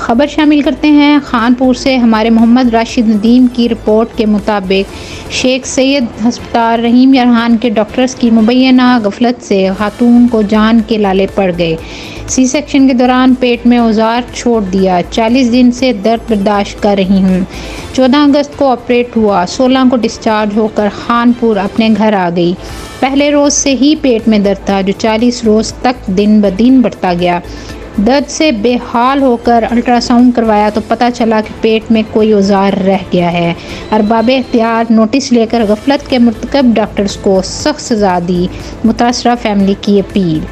खबर शामिल करते हैं खानपुर से। हमारे मोहम्मद राशिद नदीम की रिपोर्ट के मुताबिक शेख सैयद अस्पताल रहीम यरहान के डॉक्टर्स की मुबैना गफलत से खातून को जान के लाले पड़ गए। सी सेक्शन के दौरान पेट में औजार छोड़ दिया। 40 दिन से दर्द बर्दाश्त कर रही हूँ। 14 अगस्त को ऑपरेट हुआ। 16 को डिस्चार्ज होकर खानपुर अपने घर आ गई। पहले रोज़ से ही पेट में दर्द था जो 40 रोज़ तक दिन ब दिन बढ़ता गया। दर्द से बेहाल होकर अल्ट्रासाउंड करवाया तो पता चला कि पेट में कोई औजार रह गया है। अरबाब इख्तियार नोटिस लेकर गफलत के मुर्तकब डॉक्टर्स को सख्त सज़ा दी। मुतासरा फैमिली की अपील।